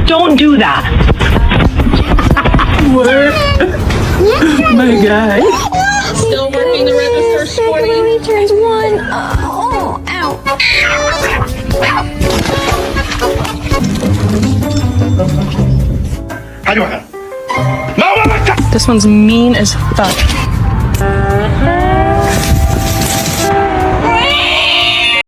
Don't do that. What? My guy. Still working the register, Sporty. When he turns 1. Oh, ow. أيوة. ما ورك. This one's mean as fuck.